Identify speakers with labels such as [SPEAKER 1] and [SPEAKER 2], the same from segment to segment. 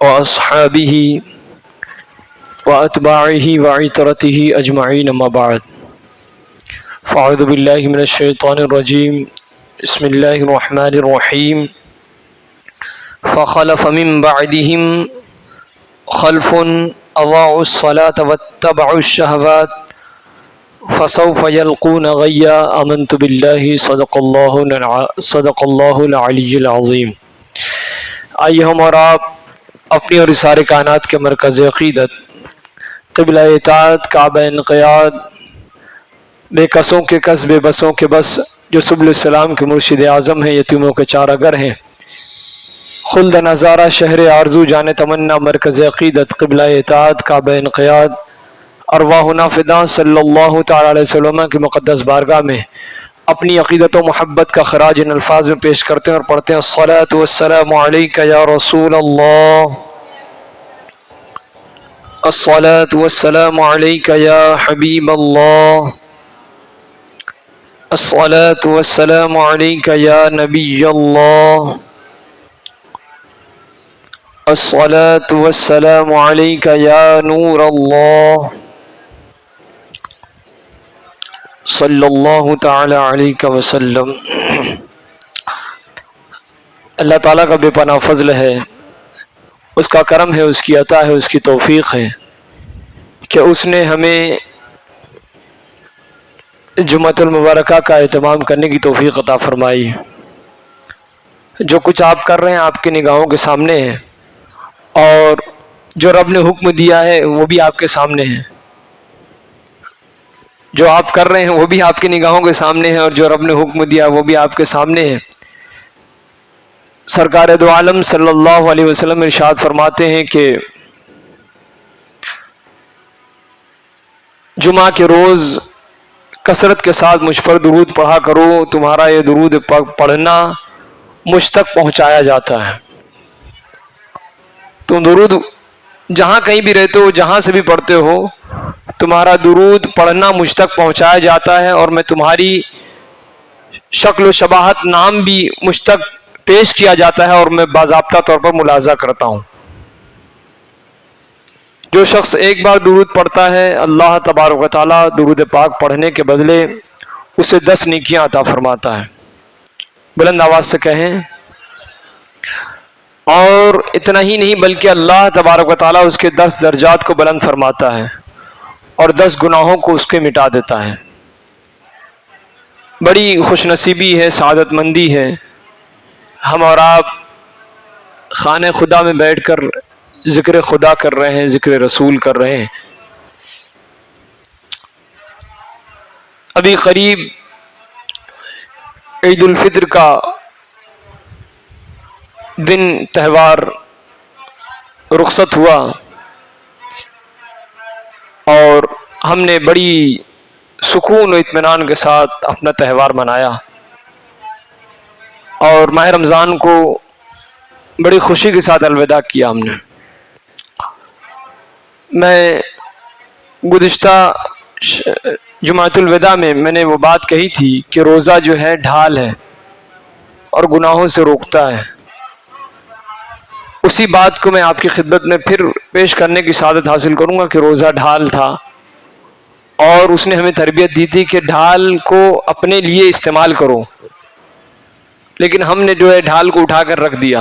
[SPEAKER 1] وأصحابه وأتباعه وعترته أجمعين أما بعد فأعوذ بالله من الشيطان الرجيم بسم الله الرحمن الرحيم فخلف من بعدهم خلف أضاعوا الصلاة واتبعوا الشهوات فسوف يلقون غيا آمنت بالله صدق الله العلی العظیم۔ آئیے ہم اور آپ اپنی اور سارے کائنات کے مرکز عقیدت، قبلہ اطاعت، کعبہ انقیاد، بے کسوں کے کس بے بسوں کے بس، جو سبل السلام کے مرشد اعظم ہیں، یتیموں کے چارہ گر ہیں، خلد نظارہ شہر آرزو جان تمنا، مرکز عقیدت، قبلہ اطاعت، کعبہ انقیاد، ارواحنا فداں صلی اللہ تعالی علیہ وسلم کی مقدس بارگاہ میں اپنی عقیدت و محبت کا خراج ان الفاظ میں پیش کرتے ہیں اور پڑھتے ہیں: الصلاۃ والسلام علیک یا رسول اللہ، الصلاۃ والسلام علیک یا حبیب اللہ، الصلاۃ والسلام علیک یا نبی اللہ، الصلاۃ والسلام علیک یا نور اللہ، صلی اللہ تعالی علیہ وسلم۔ اللہ تعالیٰ کا بے پناہ فضل ہے، اس کا کرم ہے، اس کی عطا ہے، اس کی توفیق ہے کہ اس نے ہمیں جمعۃ المبارکہ کا اہتمام کرنے کی توفیق عطا فرمائی۔ جو کچھ آپ کر رہے ہیں آپ کی نگاہوں کے سامنے ہے، اور جو رب نے حکم دیا ہے وہ بھی آپ کے سامنے ہے۔ جو آپ کر رہے ہیں وہ بھی آپ کی نگاہوں کے سامنے ہے، اور جو رب نے حکم دیا وہ بھی آپ کے سامنے ہے۔ سرکار دو عالم صلی اللہ علیہ وسلم ارشاد فرماتے ہیں کہ جمعہ کے روز کثرت کے ساتھ مجھ پر درود پڑھا کرو، تمہارا یہ درود پڑھنا مجھ تک پہنچایا جاتا ہے۔ تم درود جہاں کہیں بھی رہتے ہو، جہاں سے بھی پڑھتے ہو، تمہارا درود پڑھنا مجھ تک پہنچایا جاتا ہے، اور میں تمہاری شکل و شباہت نام بھی مجھ تک پیش کیا جاتا ہے، اور میں باضابطہ طور پر ملاحظہ کرتا ہوں۔ جو شخص ایک بار درود پڑھتا ہے، اللہ تبارک و تعالیٰ درود پاک پڑھنے کے بدلے اسے 10 نیکیاں عطا فرماتا ہے۔ بلند آواز سے کہیں۔ اور اتنا ہی نہیں بلکہ اللہ تبارک و تعالیٰ اس کے 10 درجات کو بلند فرماتا ہے، اور 10 گناہوں کو اس کے مٹا دیتا ہے۔ بڑی خوش نصیبی ہے، سعادت مندی ہے، ہم اور آپ خانہ خدا میں بیٹھ کر ذکر خدا کر رہے ہیں، ذکر رسول کر رہے ہیں۔ ابھی قریب عید الفطر کا دن تہوار رخصت ہوا، اور ہم نے بڑی سکون و اطمینان کے ساتھ اپنا تہوار منایا، اور ماہ رمضان کو بڑی خوشی کے ساتھ الوداع کیا ہم نے۔ میں گزشتہ جمعۃ الوداع میں نے وہ بات کہی تھی کہ روزہ جو ہے ڈھال ہے اور گناہوں سے روکتا ہے۔ اسی بات کو میں آپ کی خدمت میں پھر پیش کرنے کی سعادت حاصل کروں گا کہ روزہ ڈھال تھا، اور اس نے ہمیں تربیت دی تھی کہ ڈھال کو اپنے لیے استعمال کرو، لیکن ہم نے جو ہے ڈھال کو اٹھا کر رکھ دیا،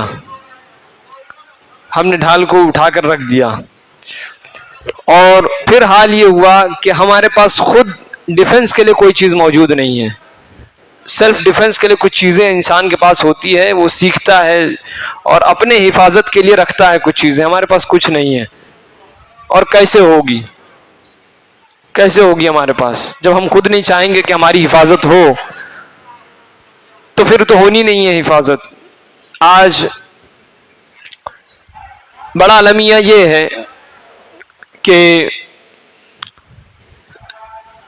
[SPEAKER 1] اور پھر حال یہ ہوا کہ ہمارے پاس خود ڈیفنس کے لیے کوئی چیز موجود نہیں ہے۔ سیلف ڈیفنس کے لیے کچھ چیزیں انسان کے پاس ہوتی ہے، وہ سیکھتا ہے اور اپنے حفاظت کے لیے رکھتا ہے کچھ چیزیں، ہمارے پاس کچھ نہیں ہے۔ اور کیسے ہوگی ہمارے پاس؟ جب ہم خود نہیں چاہیں گے کہ ہماری حفاظت ہو تو پھر تو ہونی نہیں ہے حفاظت۔ آج بڑا المیہ یہ ہے کہ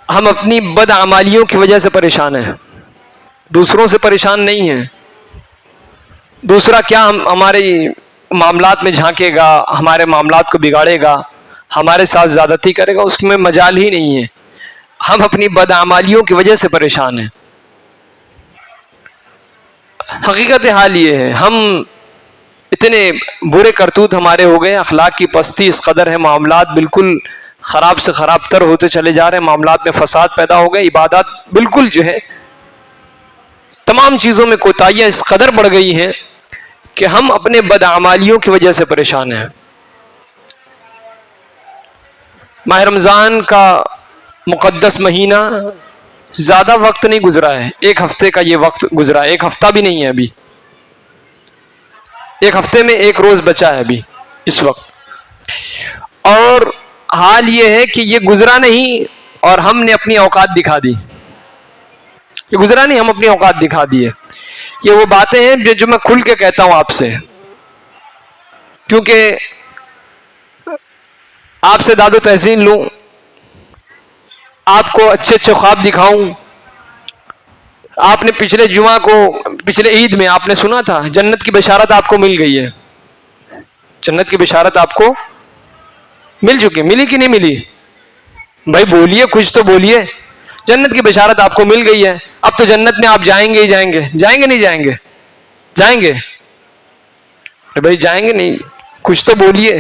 [SPEAKER 1] ہم اپنی بدعمالیوں کی وجہ سے پریشان ہیں، دوسروں سے پریشان نہیں ہیں۔ دوسرا کیا ہمارے معاملات میں جھانکے گا، ہمارے معاملات کو بگاڑے گا، ہمارے ساتھ زیادتی کرے گا، اس میں مجال ہی نہیں ہے۔ ہم اپنی بدعمالیوں کی وجہ سے پریشان ہیں۔ حقیقت حال یہ ہے، ہم اتنے برے کرتوت ہمارے ہو گئے، اخلاق کی پستی اس قدر ہے، معاملات بالکل خراب سے خراب تر ہوتے چلے جا رہے ہیں، معاملات میں فساد پیدا ہو گئے، عبادات بالکل جو ہے تمام چیزوں میں کوتاہیاں اس قدر بڑھ گئی ہیں کہ ہم اپنے بدعمالیوں کی وجہ سے پریشان ہیں۔ ماہ رمضان کا مقدس مہینہ زیادہ وقت نہیں گزرا ہے، ایک ہفتے کا یہ وقت گزرا ہے، ایک ہفتہ بھی نہیں ہے ابھی، ایک ہفتے میں ایک روز بچا ہے ابھی اس وقت، اور حال یہ ہے کہ یہ گزرا نہیں اور ہم نے اپنی اوقات دکھا دی، یہ گزرا نہیں، ہم اپنی اوقات دکھا دیے۔ یہ وہ باتیں ہیں جو میں کھل کے کہتا ہوں آپ سے، کیونکہ آپ سے داد و تحسین لوں، آپ کو اچھے اچھے خواب دکھاؤں۔ آپ نے پچھلے جمعہ کو، پچھلے عید میں آپ نے سنا تھا جنت کی بشارت آپ کو مل گئی ہے، جنت کی بشارت آپ کو مل چکی، ملی کہ نہیں ملی؟ بھائی بولیے، کچھ تو بولیے۔ جنت کی بشارت آپ کو مل گئی ہے، اب تو جنت میں آپ جائیں گے ہی جائیں گے، جائیں گے نہیں جائیں گے؟ جائیں گے بھائی، جائیں گے نہیں؟ کچھ تو بولیے۔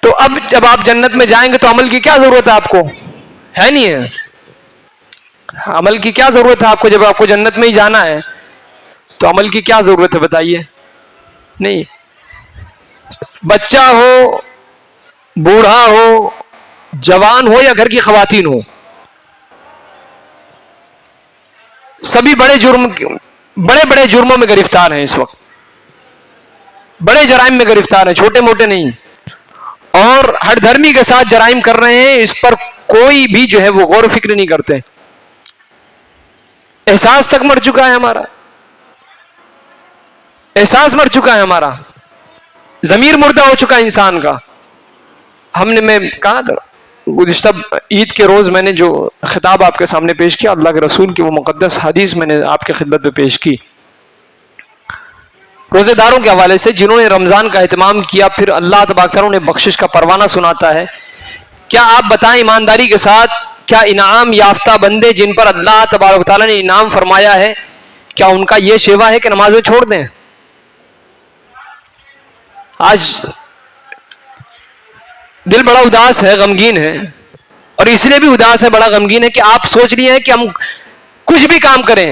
[SPEAKER 1] تو اب جب آپ جنت میں جائیں گے تو عمل کی کیا ضرورت ہے آپ کو؟ ہے نہیں ہے؟ عمل کی کیا ضرورت ہے آپ کو؟ جب آپ کو جنت میں ہی جانا ہے تو عمل کی کیا ضرورت ہے بتائیے؟ نہیں، بچہ ہو، بوڑھا ہو، جوان ہو یا گھر کی خواتین ہو، سبھی بڑے بڑے جرموں میں گرفتار ہیں اس وقت، بڑے جرائم میں گرفتار ہیں، چھوٹے موٹے نہیں، اور ہر دھرمی کے ساتھ جرائم کر رہے ہیں، اس پر کوئی بھی جو ہے وہ غور و فکر نہیں کرتے۔ احساس تک مر چکا ہے ہمارا، احساس مر چکا ہے ہمارا، ضمیر مردہ ہو چکا ہے انسان کا۔ میں کہا تھا گزشتہ عید کے روز میں نے جو خطاب آپ کے سامنے پیش کیا، اللہ کے رسول کی وہ مقدس حدیث میں نے آپ کے خدمت میں پیش کی، روزے داروں کے حوالے سے جنہوں نے رمضان کا اہتمام کیا، پھر اللہ تبارک تعالیٰ انہیں بخشش کا پروانہ سناتا ہے۔ کیا آپ بتائیں ایمانداری کے ساتھ، کیا انعام یافتہ بندے جن پر اللہ تبارک تعالیٰ نے انعام فرمایا ہے، کیا ان کا یہ شیوا ہے کہ نمازیں چھوڑ دیں؟ آج دل بڑا اداس ہے، غمگین ہے، اور اس لیے بھی اداس ہے، بڑا غمگین ہے کہ آپ سوچ لیے ہیں کہ ہم کچھ بھی کام کریں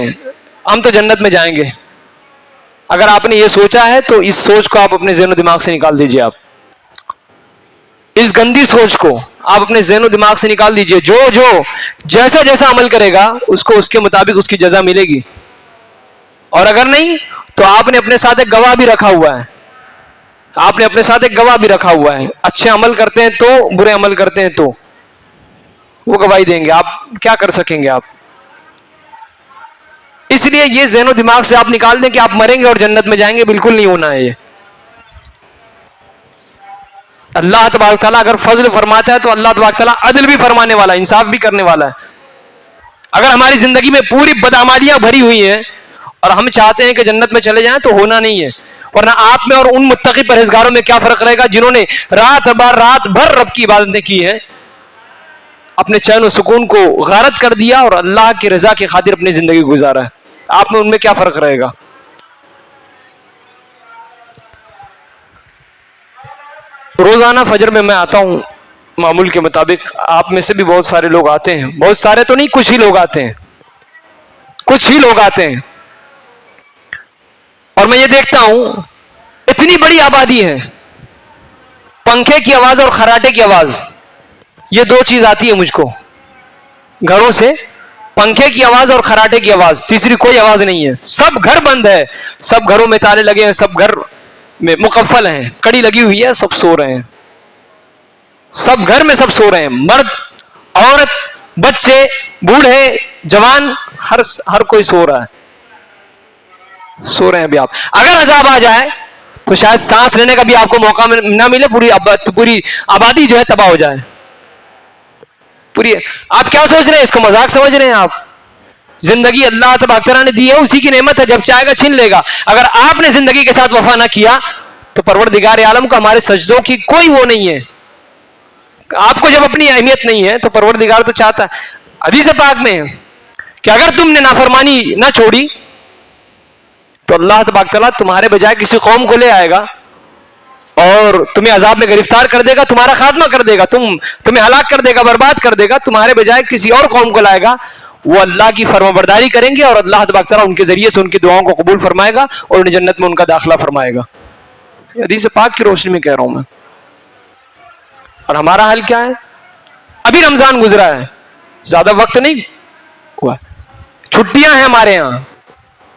[SPEAKER 1] ہم تو جنت میں جائیں گے۔ اگر آپ نے یہ سوچا ہے تو اس سوچ کو آپ اپنے ذہن و دماغ سے نکال دیجئے، آپ اس گندی سوچ کو آپ اپنے ذہن و دماغ سے نکال دیجئے۔ جو جیسا جیسا عمل کرے گا اس کو اس کے مطابق اس کی جزا ملے گی، اور اگر نہیں تو آپ نے اپنے ساتھ ایک گواہ بھی رکھا ہوا ہے، آپ نے اپنے ساتھ ایک گواہ بھی رکھا ہوا ہے، اچھے عمل کرتے ہیں تو، برے عمل کرتے ہیں تو وہ گواہی دیں گے، آپ کیا کر سکیں گے؟ آپ اس لیے یہ ذہن و دماغ سے آپ نکال دیں کہ آپ مریں گے اور جنت میں جائیں گے، بالکل نہیں ہونا ہے یہ۔ اللہ تبارک تعالیٰ اگر فضل فرماتا ہے تو اللہ تبارک تعالیٰ عدل بھی فرمانے والا ہے، انصاف بھی کرنے والا ہے۔ اگر ہماری زندگی میں پوری بدعمالیاں بھری ہوئی ہیں اور ہم چاہتے ہیں کہ جنت میں چلے جائیں تو ہونا نہیں ہے، ورنہ آپ میں اور ان متقی پرہیزگاروں میں کیا فرق رہے گا جنہوں نے رات بھر رب کی عبادتیں کی ہیں، اپنے چین و سکون کو غارت کر دیا اور اللہ کی رضا کی خاطر اپنی زندگی گزارا ہے، آپ میں ان میں کیا فرق رہے گا؟ روزانہ فجر میں آتا ہوں معمول کے مطابق، آپ میں سے بھی بہت سارے لوگ آتے ہیں، بہت سارے تو نہیں، کچھ ہی لوگ آتے ہیں، کچھ ہی لوگ آتے ہیں، اور میں یہ دیکھتا ہوں اتنی بڑی آبادی ہے، پنکھے کی آواز اور خراٹے کی آواز، یہ دو چیز آتی ہے مجھ کو گھروں سے، پنکھے کی آواز اور خراٹے کی آواز، تیسری کوئی آواز نہیں ہے، سب گھر بند ہے، سب گھروں میں تالے لگے ہیں، سب گھر میں مقفل ہیں، کڑی لگی ہوئی ہے، سب سو رہے ہیں، سب گھر میں سب سو رہے ہیں، مرد، عورت، بچے، بوڑھے، جوان، ہر کوئی سو رہا ہے، سو رہے ہیں ابھی۔ آپ اگر عذاب آ جائے تو شاید سانس لینے کا بھی آپ کو موقع نہ ملے، پوری آبادی جو ہے تباہ ہو جائے پوری۔ آپ کیا سوچ رہے ہیں؟ اس کو مذاق سمجھ رہے ہیں آپ؟ زندگی اللہ تبارک تعالیٰ نے دی ہے، اسی کی نعمت ہے، جب چاہے گا چھین لے گا۔ اگر آپ نے زندگی کے ساتھ وفا نہ کیا تو پروردگار عالم کو ہمارے سجدوں کی کوئی وہ نہیں ہے، آپ کو جب اپنی اہمیت نہیں ہے تو پروردگار تو چاہتا ہے، حدیث پاک میں کہ اگر تم نے نافرمانی نہ چھوڑی تو اللہ تبارک تعالیٰ تمہارے بجائے کسی قوم کو لے آئے گا اور تمہیں عذاب میں گرفتار کر دے گا, تمہارا خاتمہ کر دے گا, تمہیں ہلاک کر دے گا, برباد کر دے گا. تمہارے بجائے کسی اور قوم کو لائے گا, وہ اللہ کی فرمانبرداری کریں گے اور اللہ تبارک تعالیٰ ان کے ذریعے سے ان کی دعاؤں کو قبول فرمائے گا اور انہیں جنت میں ان کا داخلہ فرمائے گا. حدیث پاک کی روشنی میں کہہ رہا ہوں میں. اور ہمارا حال کیا ہے؟ ابھی رمضان گزرا ہے, زیادہ وقت نہیں ہوا, چھٹیاں ہیں ہمارے یہاں,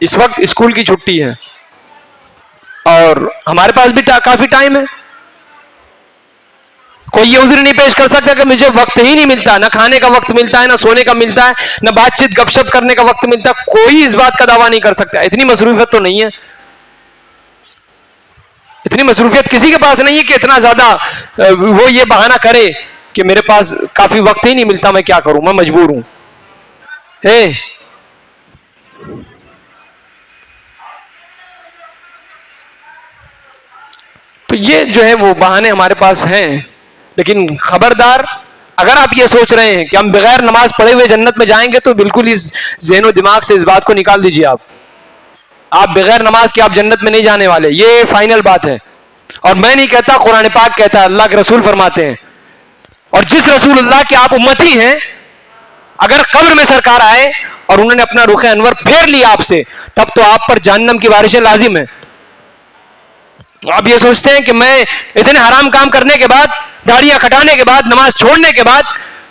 [SPEAKER 1] اس وقت اسکول کی چھٹی ہے اور ہمارے پاس بھی کافی ٹائم ہے. کوئی یہ عذر نہیں پیش کر سکتا کہ مجھے وقت ہی نہیں ملتا, نہ کھانے کا وقت ملتا ہے, نہ سونے کا ملتا ہے, نہ بات چیت گپ شپ کرنے کا وقت ملتا ہے. کوئی اس بات کا دعویٰ نہیں کر سکتا. اتنی مصروفیت تو نہیں ہے, اتنی مصروفیت کسی کے پاس نہیں ہے کہ اتنا زیادہ وہ یہ بہانہ کرے کہ میرے پاس کافی وقت ہی نہیں ملتا, میں کیا کروں, میں مجبور ہوں. تو یہ جو ہے وہ بہانے ہمارے پاس ہیں. لیکن خبردار, اگر آپ یہ سوچ رہے ہیں کہ ہم بغیر نماز پڑھے ہوئے جنت میں جائیں گے تو بالکل اس ذہن و دماغ سے اس بات کو نکال دیجئے. آپ بغیر نماز کے آپ جنت میں نہیں جانے والے, یہ فائنل بات ہے. اور میں نہیں کہتا, قرآن پاک کہتا ہے, اللہ کے رسول فرماتے ہیں. اور جس رسول اللہ کے آپ امتی ہیں, اگر قبر میں سرکار آئے اور انہوں نے اپنا رخ انور پھیر لیا آپ سے, تب تو آپ پر جہنم کی بارشیں لازم ہیں. آپ یہ سوچتے ہیں کہ میں اتنے حرام کام کرنے کے بعد, داڑیاں کٹانے کے بعد, نماز چھوڑنے کے بعد,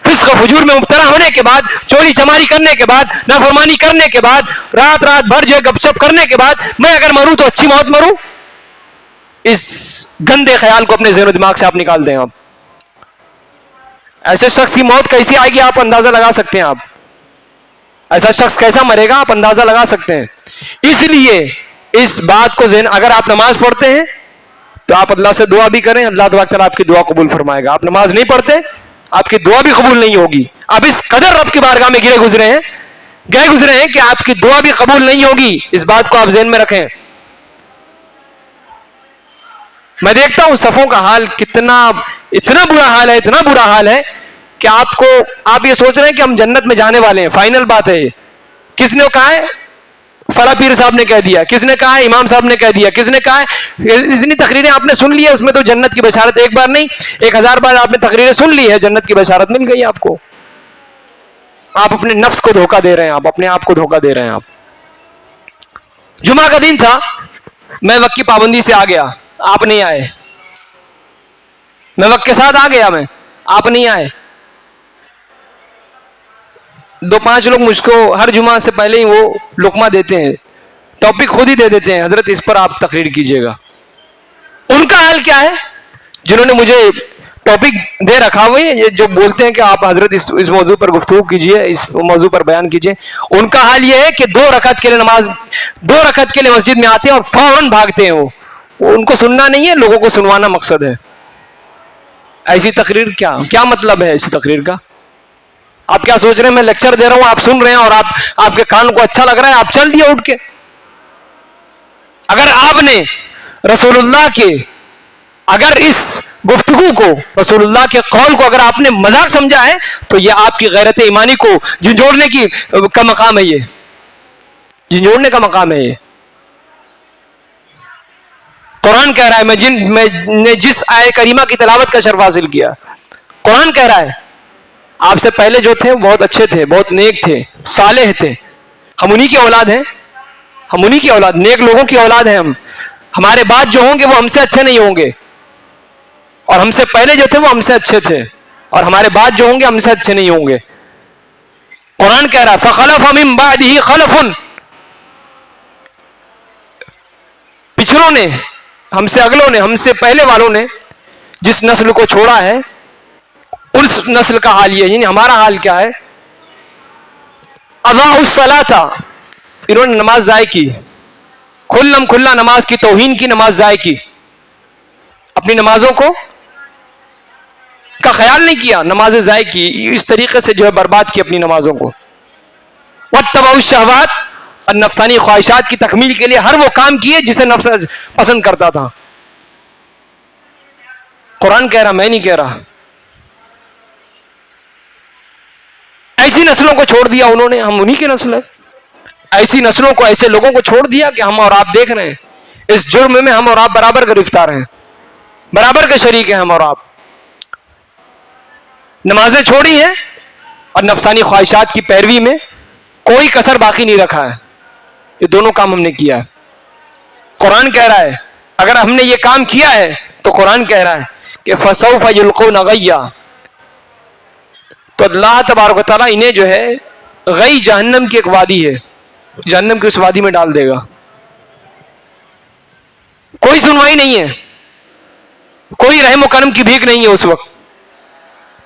[SPEAKER 1] فسق و فجور میں مبتلا ہونے کے بعد, چوری چماری کرنے کے بعد, نافرمانی کرنے کے بعد, رات بھر جو ہے گپ شپ کرنے کے بعد میں اگر مروں تو اچھی موت مروں, اس گندے خیال کو اپنے ذہن و دماغ سے آپ نکال دیں. آپ ایسے شخص کی موت کیسی آئے گی آپ اندازہ لگا سکتے ہیں. آپ ایسا شخص کیسا مرے گا آپ اندازہ لگا سکتے ہیں. اس لیے اس بات کو ذہن, اگر آپ نماز پڑھتے ہیں تو آپ اللہ سے دعا بھی کریں, اللہ تبارک تعالیٰ آپ کی دعا قبول فرمائے گا. آپ نماز نہیں پڑھتے, آپ کی دعا بھی قبول نہیں ہوگی. آپ اس قدر رب کی بارگاہ میں گئے گزرے ہیں کہ آپ کی دعا بھی قبول نہیں ہوگی. اس بات کو آپ ذہن میں رکھیں. میں دیکھتا ہوں صفوں کا حال اتنا برا حال ہے کہ آپ یہ سوچ رہے ہیں کہ ہم جنت میں جانے والے ہیں. فائنل بات ہے یہ. کس نے کہا ہے؟ فلاں پیر صاحب نے کہہ دیا, کس نے کہا ہے؟ امام صاحب نے کہہ دیا, کس نے کہا ہے؟ اتنی تقریریں آپ نے سن لی ہے, اس میں تو جنت کی بشارت ایک بار نہیں 1000 بار آپ نے تقریریں سن لی ہے, جنت کی بشارت مل گئی آپ کو. آپ اپنے نفس کو دھوکہ دے رہے ہیں, آپ اپنے آپ کو دھوکہ دے رہے ہیں. آپ جمعہ کا دن تھا, میں وقت کی پابندی سے آ گیا, آپ نہیں آئے. میں وقت کے ساتھ آ گیا, آپ نہیں آئے. 2-5 لوگ مجھ کو ہر جمعہ سے پہلے ہی وہ لقمہ دیتے ہیں, ٹاپک خود ہی دے دیتے ہیں, حضرت اس پر آپ تقریر کیجئے گا. ان کا حال کیا ہے جنہوں نے مجھے ٹاپک دے رکھا ہوئے, یہ جو بولتے ہیں کہ آپ حضرت اس موضوع پر گفتگو کیجئے, اس موضوع پر بیان کیجئے. ان کا حال یہ ہے کہ 2 رکعت کے لیے مسجد میں آتے ہیں اور فوراً بھاگتے ہیں. وہ ان کو سننا نہیں ہے, لوگوں کو سنوانا مقصد ہے. ایسی تقریر کیا مطلب ہے ایسی تقریر کا؟ آپ کیا سوچ رہے ہیں میں لیکچر دے رہا ہوں, آپ سن رہے ہیں اور آپ کے کان کو اچھا لگ رہا ہے, آپ چل دیے اٹھ کے. اگر آپ نے رسول اللہ کے, اگر اس گفتگو کو, رسول اللہ کے قول کو اگر آپ نے مذاق سمجھا ہے تو یہ آپ کی غیرت ایمانی کو جھنجھوڑنے کا مقام ہے. یہ جھنجھوڑنے کا مقام ہے. یہ قرآن کہہ رہا ہے, میں نے جس آیت کریمہ کی تلاوت کا شرف حاصل کیا, قرآن کہہ رہا ہے آپ سے پہلے جو تھے بہت اچھے تھے, بہت نیک تھے, صالح تھے. ہم انہی کی اولاد ہیں, ہم انہی کی اولاد, نیک لوگوں کی اولاد ہیں ہم. ہمارے بعد جو ہوں گے وہ ہم سے اچھے نہیں ہوں گے, اور ہم سے پہلے جو تھے وہ ہم سے اچھے تھے, اور ہمارے بعد جو ہوں گے ہم سے اچھے نہیں ہوں گے. قرآن کہہ رہا ہے فَخَلَفَ مِن بَعْدِهِ خَلَفٌ, پچھلوں نے, ہم سے اگلوں نے, ہم سے پہلے والوں نے جس نسل کو چھوڑا ہے, اس نسل کا حال یہ ہے. یعنی ہمارا حال کیا ہے؟ اضاعوا الصلاۃ, انہوں نے نماز ضائع کی, کھلا نماز کی توہین کی, نماز ضائع کی, اپنی نمازوں کا خیال نہیں کیا, نمازیں ضائع کی, اس طریقے سے جو ہے برباد کی اپنی نمازوں کو. واتبعوا الشہوات, اور نفسانی خواہشات کی تکمیل کے لیے ہر وہ کام کیے جسے نفس پسند کرتا تھا. قرآن کہہ رہا, میں نہیں کہہ رہا. ایسی نسلوں کو چھوڑ دیا انہوں نے, ہم انہی کی نسل ہے. ایسی نسلوں کو, ایسے لوگوں کو چھوڑ دیا کہ ہم اور آپ دیکھ رہے ہیں اس جرم میں ہم اور آپ برابر گرفتار ہیں, برابر کے شریک ہیں ہم اور آپ. نمازیں چھوڑی ہیں اور نفسانی خواہشات کی پیروی میں کوئی کسر باقی نہیں رکھا ہے. یہ دونوں کام ہم نے کیا ہے. قرآن کہہ رہا ہے اگر ہم نے یہ کام کیا ہے تو قرآن کہہ رہا ہے کہ فسوف یلقون غیا, تو اللہ تبارک و تعالیٰ انہیں جو ہے غی جہنم کی ایک وادی ہے, جہنم کی اس وادی میں ڈال دے گا. کوئی سنوائی نہیں ہے, کوئی رحم و کرم کی بھیک نہیں ہے. اس وقت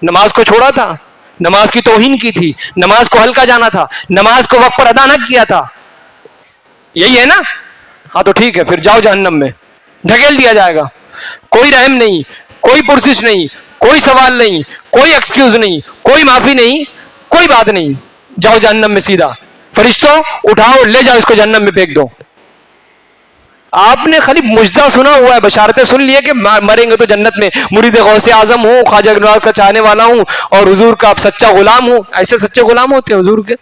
[SPEAKER 1] نماز کو چھوڑا تھا, نماز کی توہین کی تھی, نماز کو ہلکا جانا تھا, نماز کو وقت پر ادا نہ کیا تھا, یہی ہے نا؟ ہاں تو ٹھیک ہے, پھر جاؤ جہنم میں, ڈھکیل دیا جائے گا. کوئی رحم نہیں, کوئی پرسش نہیں, کوئی سوال نہیں, کوئی ایکسکیوز نہیں, کوئی معافی نہیں, کوئی بات نہیں, جاؤ جہنم میں سیدھا. فرشتوں اٹھاؤ, لے جاؤ اس کو جہنم میں پھینک دو. آپ نے خالی مجدہ سنا ہوا ہے, بشارتیں سن لی ہے کہ مریں گے تو جنت میں, مرید غوث اعظم ہوں, خواجہ نواز کا چاہنے والا ہوں اور حضور کا سچا غلام ہوں. ایسے سچے غلام ہوتے ہیں حضور کے,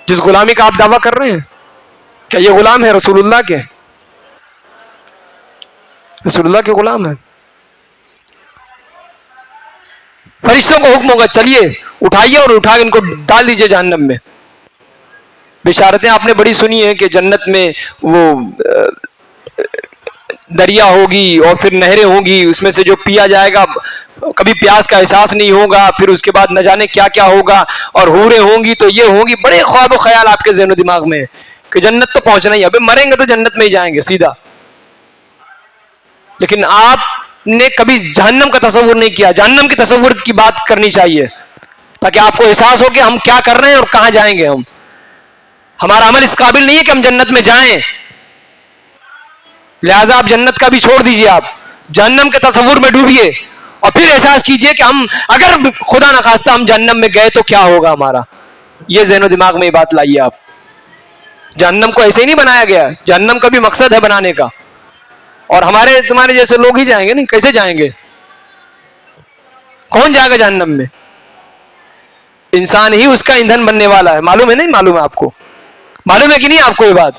[SPEAKER 1] جس غلامی کا آپ دعویٰ کر رہے ہیں. کیا یہ غلام ہے رسول اللہ کے؟ رسول اللہ کے غلام ہیں. فرشتوں کو حکم ہوگا چلیے اٹھائیے اور اٹھا کے ان کو ڈال دیجئے جہنم میں. بشارتیں آپ نے بڑی سنی ہے کہ جنت میں وہ دریا ہوگی اور پھر نہریں ہوں گی, اس میں سے جو پیا جائے گا کبھی پیاس کا احساس نہیں ہوگا, پھر اس کے بعد نہ جانے کیا کیا ہوگا, اور حوریں ہوں گی تو یہ ہوں گی. بڑے خواب و خیال آپ کے ذہن و دماغ میں کہ جنت تو پہنچنا ہی ہے, ابھی مریں گے تو جنت میں ہی جائیں گے سیدھا. لیکن آپ نے کبھی جہنم کا تصور نہیں کیا. جہنم کے تصور کی بات کرنی چاہیے تاکہ آپ کو احساس ہو کہ ہم کیا کر رہے ہیں اور کہاں جائیں گے. ہمارا عمل اس قابل نہیں ہے کہ ہم جنت میں جائیں, لہٰذا آپ جنت کا بھی چھوڑ دیجئے, آپ جہنم کے تصور میں ڈوبیے اور پھر احساس کیجئے کہ ہم اگر خدا نخواستہ ہم جہنم میں گئے تو کیا ہوگا ہمارا. یہ ذہن و دماغ میں یہ بات لائیے آپ. جہنم کو ایسے ہی نہیں بنایا گیا, جہنم کا بھی مقصد ہے بنانے کا. اور ہمارے تمہارے جیسے لوگ ہی جائیں گے, نہیں کیسے جائیں گے؟ کون جائے گا جہنم میں؟ انسان ہی اس کا ایندھن بننے والا ہے. معلوم ہے نہیں معلوم ہے آپ کو؟ معلوم ہے کہ نہیں آپ کو یہ بات؟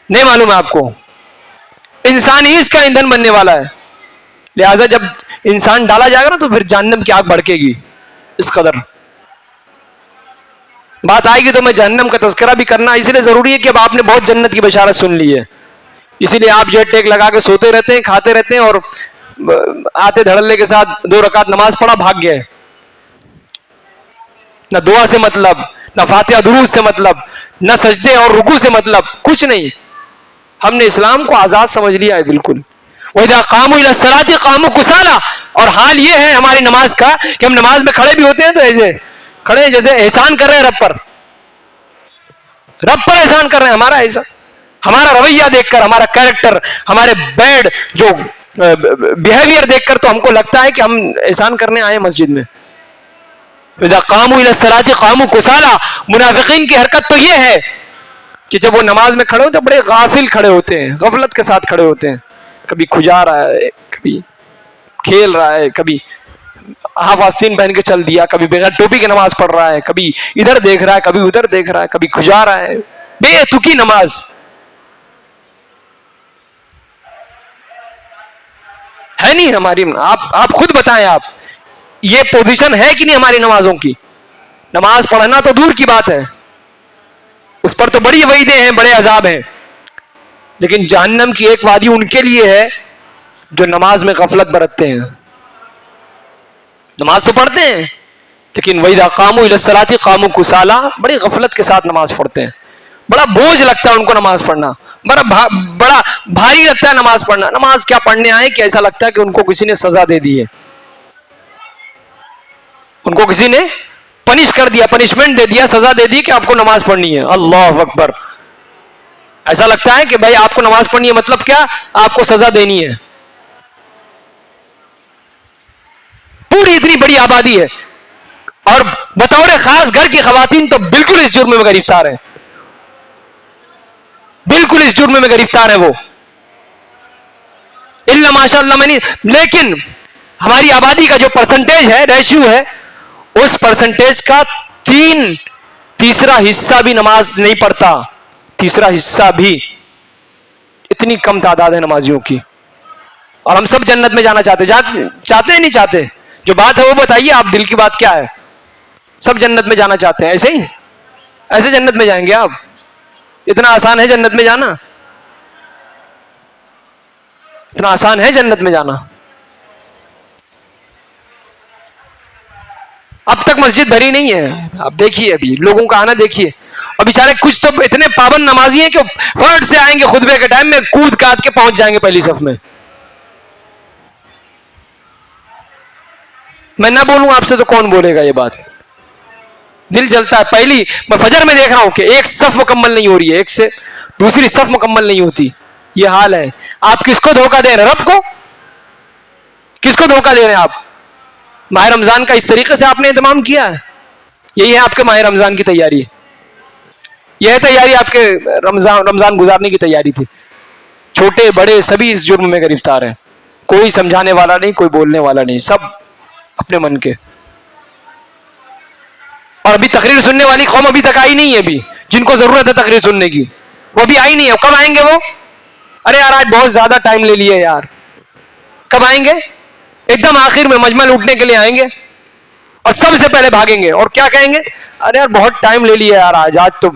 [SPEAKER 1] نہیں معلوم ہے آپ کو؟ انسان ہی اس کا ایندھن بننے والا ہے. لہٰذا جب انسان ڈالا جائے گا نا تو پھر جہنم کی آگ بھڑکے گی اس قدر. بات آئے گی تو میں جہنم کا تذکرہ بھی کرنا اس لیے ضروری ہے کہ اب آپ نے بہت جنت کی بشارت سن لی ہے, اسی لیے آپ جیٹ ٹیک لگا کے سوتے رہتے ہیں, کھاتے رہتے ہیں, اور آتے دھڑلے کے ساتھ 2 رکعت نماز پڑھا بھاگ گئے. نہ دعا سے مطلب, نہ فاتحہ درود سے مطلب, نہ سجدے اور رکوع سے مطلب, کچھ نہیں. ہم نے اسلام کو آزاد سمجھ لیا ہے بالکل. وَإِذَا قَامُوا إِلَى الصَّلَاةِ قَامُوا كُسَالَىٰ, اور حال یہ ہے ہماری نماز کا کہ ہم نماز میں کھڑے بھی ہوتے ہیں تو ایسے کھڑے ہیں جیسے احسان کر رہے ہیں رب پر, رب پر احسان کر رہے ہیں. ہمارا ایسا, ہمارا رویہ دیکھ کر, ہمارا کیریکٹر, ہمارے بیڈ جو بیہیویئر دیکھ کر تو ہم کو لگتا ہے کہ ہم احسان کرنے آئے مسجد میں. اذا قاموا الى الصلاة قاموا كسالى, منافقین کی حرکت تو یہ ہے کہ جب وہ نماز میں کھڑے ہوتے ہیں بڑے غافل کھڑے ہوتے ہیں, غفلت کے ساتھ کھڑے ہوتے ہیں. کبھی کھجا رہا ہے, کبھی کھیل رہا ہے, کبھی ہاف آستین پہن کے چل دیا, کبھی بغیر ٹوپی کے نماز پڑھ رہا ہے, کبھی ادھر دیکھ رہا ہے, کبھی ادھر دیکھ رہا ہے, کبھی کھجا رہا ہے. بے تکی نماز ہے نہیں ہماری. آپ خود بتائیں, آپ یہ پوزیشن ہے کہ نہیں ہماری نمازوں کی؟ نماز پڑھنا تو دور کی بات ہے, اس پر تو بڑی وعیدیں ہیں, بڑے عذاب ہیں. لیکن جہنم کی ایک وادی ان کے لیے ہے جو نماز میں غفلت برتتے ہیں. نماز تو پڑھتے ہیں لیکن وَإِذَا قَامُوا إِلَى الصَّلَاةِ قَامُوا كُسَالَىٰ, بڑی غفلت کے ساتھ نماز پڑھتے ہیں. بڑا بوجھ لگتا ہے ان کو نماز پڑھنا, بڑا بھاری لگتا ہے نماز پڑھنا. نماز کیا پڑھنے آئے کہ ایسا لگتا ہے کہ ان کو کسی نے سزا دے دی ہے, ان کو کسی نے پنش کر دیا, پنشمنٹ دے دیا, سزا دے دی کہ آپ کو نماز پڑھنی ہے. اللہ اکبر. ایسا لگتا ہے کہ بھائی آپ کو نماز پڑھنی ہے مطلب کیا, آپ کو سزا دینی ہے. پوری اتنی بڑی آبادی ہے اور بطور خاص گھر کی خواتین تو بالکل اس جرم میں گرفتار ہیں, بالکل اس جرم میں گرفتار ہے وہ. الا ماشاء اللہ میں نہیں, لیکن ہماری آبادی کا جو پرسنٹیج ہے, ریشیو ہے, اس پرسنٹیج کا تیسرا حصہ بھی نماز نہیں پڑھتا، تیسرا حصہ بھی. اتنی کم تعداد ہے نمازیوں کی، اور ہم سب جنت میں جانا چاہتے ہیں نہیں چاہتے؟ جو بات ہے وہ بتائیے، آپ دل کی بات کیا ہے؟ سب جنت میں جانا چاہتے ہیں، ایسے ہی ایسے جنت میں جائیں گے آپ؟ اتنا آسان ہے جنت میں جانا؟ اتنا آسان ہے جنت میں جانا؟ اب تک مسجد بھری نہیں ہے. اب دیکھیے ابھی لوگوں کا آنا دیکھیے، اور بیچارے کچھ تو اتنے پابند نمازی ہیں کہ فرد سے آئیں گے خطبے کے ٹائم میں کود کاٹ کے پہنچ جائیں گے پہلی صف میں. میں نہ بولوں آپ سے تو کون بولے گا یہ بات؟ دل جلتا ہے. پہلی میں فجر میں دیکھ رہا ہوں کہ ایک صف مکمل نہیں ہو رہی ہے، ایک سے دوسری صف مکمل نہیں ہوتی. یہ حال ہے. آپ کس کو دھوکہ دے رہے ہیں؟ رب کو؟ کس کو دھوکہ دے رہے ہیں آپ؟ ماہ رمضان کا اس طریقے سے آپ نے اہتمام کیا ہے؟ یہی ہے آپ کے ماہ رمضان کی تیاری؟ یہ تیاری آپ کے رمضان گزارنے کی تیاری تھی؟ چھوٹے بڑے سبھی اس جرم میں گرفتار ہیں، کوئی سمجھانے والا نہیں، کوئی بولنے والا نہیں، سب اپنے من کے. اور ابھی تقریر سننے والی قوم ابھی تک آئی نہیں ہے. ابھی جن کو ضرورت ہے تقریر سننے کی وہ بھی آئی نہیں ہے. کب آئیں گے وہ؟ ارے یار آج بہت زیادہ ٹائم لے لیے یار. کب آئیں گے؟ ایک دم آخر میں مجمع لوٹنے کے لیے آئیں گے اور سب سے پہلے بھاگیں گے اور کیا کہیں گے؟ ارے یار بہت ٹائم لے لیا یار، آج تو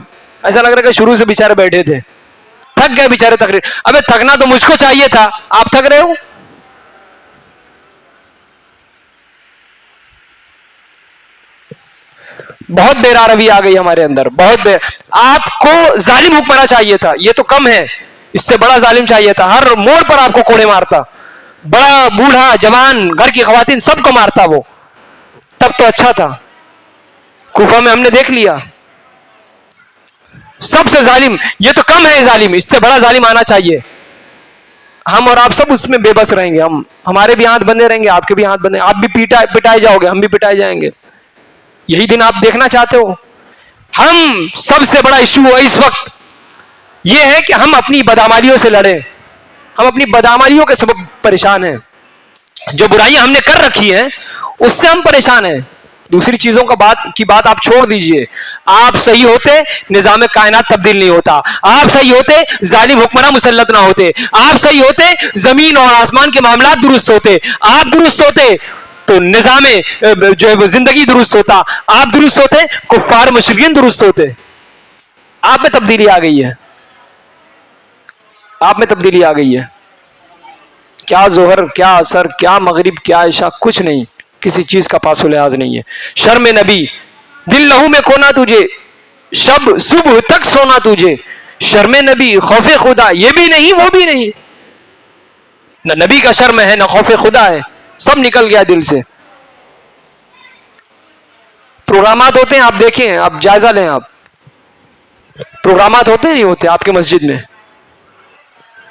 [SPEAKER 1] ایسا لگ رہا ہے کہ شروع سے بیچارے بیٹھے تھے، تھک گئے بیچارے تقریر. ابے تھکنا تو مجھ کو چاہیے تھا، آپ تھک رہے ہو. بہت بیرا روی آ گئی ہمارے اندر، بہت آپ کو ظالم حکمراں چاہیے تھا، یہ تو کم ہے، اس سے بڑا ظالم چاہیے تھا. ہر موڑ پر آپ کو کوڑے مارتا، بڑا بوڑھا جوان گھر کی خواتین سب کو مارتا وہ. تب تو اچھا تھا. کوفہ میں ہم نے دیکھ لیا سب سے ظالم، یہ تو کم ہے ظالم، اس سے بڑا ظالم آنا چاہیے. ہم اور آپ سب اس میں بے بس رہیں گے. ہمارے بھی ہاتھ بندے رہیں گے، آپ کے بھی ہاتھ بندے، آپ بھی پٹائے جاؤ گے، ہم بھی پٹائے جائیں گے. یہی دن آپ دیکھنا چاہتے ہو؟ ہم سب سے بڑا ایشو اس وقت یہ ہے کہ ہم اپنی بدعمالیوں سے لڑیں. ہم اپنی بدعمالیوں کے سبب پریشان ہیں. جو برائیاں ہم نے کر رکھی ہیں اس سے ہم پریشان ہیں. دوسری چیزوں کی بات آپ چھوڑ دیجئے. آپ صحیح ہوتے نظام کائنات تبدیل نہیں ہوتا. آپ صحیح ہوتے ظالم حکمراں مسلط نہ ہوتے. آپ صحیح ہوتے زمین اور آسمان کے معاملات درست ہوتے. آپ درست ہوتے تو نظام جو ہے وہ زندگی درست ہوتا. آپ درست ہوتے کفار مشرکین درست ہوتے. آپ میں تبدیلی آ گئی ہے. آپ میں تبدیلی آ گئی ہے. کیا ظہر، کیا عصر، کیا مغرب، کیا عشاء، کچھ نہیں. کسی چیز کا پاس و لحاظ نہیں ہے. شرم نبی دل لہو میں کھونا تجھے، شب صبح تک سونا تجھے. شرم نبی خوف خدا یہ بھی نہیں وہ بھی نہیں. نہ نبی کا شرم ہے نہ خوف خدا ہے، سب نکل گیا دل سے. پروگرامات ہوتے ہیں، آپ دیکھیں، آپ جائزہ لیں. آپ پروگرامات ہوتے نہیں ہوتے آپ کے مسجد میں؟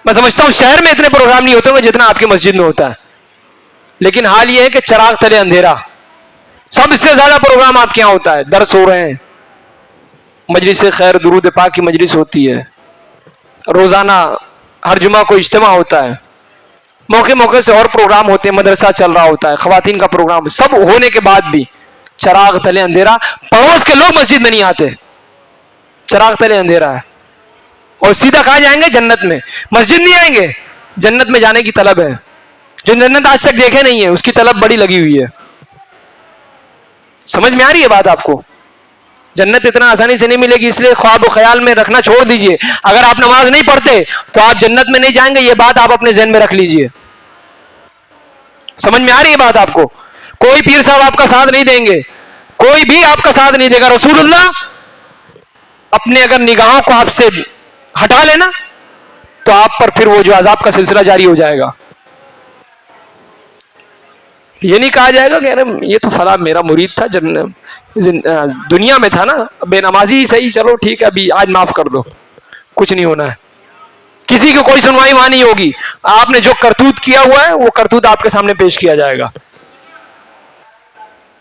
[SPEAKER 1] میں سمجھتا ہوں شہر میں اتنے پروگرام نہیں ہوتے ہوں جتنا آپ کی مسجد میں ہوتا ہے. لیکن حال یہ ہے کہ چراغ تلے اندھیرا. سب سے زیادہ پروگرام آپ کے یہاں ہوتا ہے. درس ہو رہے ہیں، مجلس خیر درود پاک کی مجلس ہوتی ہے، روزانہ ہر جمعہ کو اجتماع ہوتا ہے، موقع موقع سے اور پروگرام ہوتے ہیں، مدرسہ چل رہا ہوتا ہے، خواتین کا پروگرام. سب ہونے کے بعد بھی چراغ تلے اندھیرا. پڑوس کے لوگ مسجد میں نہیں آتے، چراغ تلے اندھیرا ہے. اور سیدھا کہاں جائیں گے؟ جنت میں. مسجد نہیں آئیں گے، جنت میں جانے کی طلب ہے. جو جنت آج تک دیکھے نہیں ہے اس کی طلب بڑی لگی ہوئی ہے. سمجھ میں آ رہی ہے بات آپ کو؟ جنت اتنا آسانی سے نہیں ملے گی، اس لیے خواب و خیال میں رکھنا چھوڑ دیجئے. اگر آپ نماز نہیں پڑھتے تو آپ جنت میں نہیں جائیں گے، یہ بات آپ اپنے ذہن میں رکھ لیجئے. سمجھ میں آ رہی ہے بات آپ کو؟ کوئی پیر صاحب آپ کا ساتھ نہیں دیں گے، کوئی بھی آپ کا ساتھ نہیں دے گا. رسول اللہ اپنے اگر نگاہوں کو آپ سے ہٹا لینا تو آپ پر پھر وہ جو عذاب کا سلسلہ جاری ہو جائے گا. یہ نہیں کہا جائے گا کہ یہ تو فلاں میرا مرید تھا، جب دنیا میں تھا نا، بے نمازی ہی صحیح، چلو ٹھیک ہے ابھی آج معاف کر دو. کچھ نہیں ہونا ہے. کسی کو کوئی سنوائی وہاں نہیں ہوگی. آپ نے جو کرتوت کیا ہوا ہے وہ کرتوت آپ کے سامنے پیش کیا جائے گا.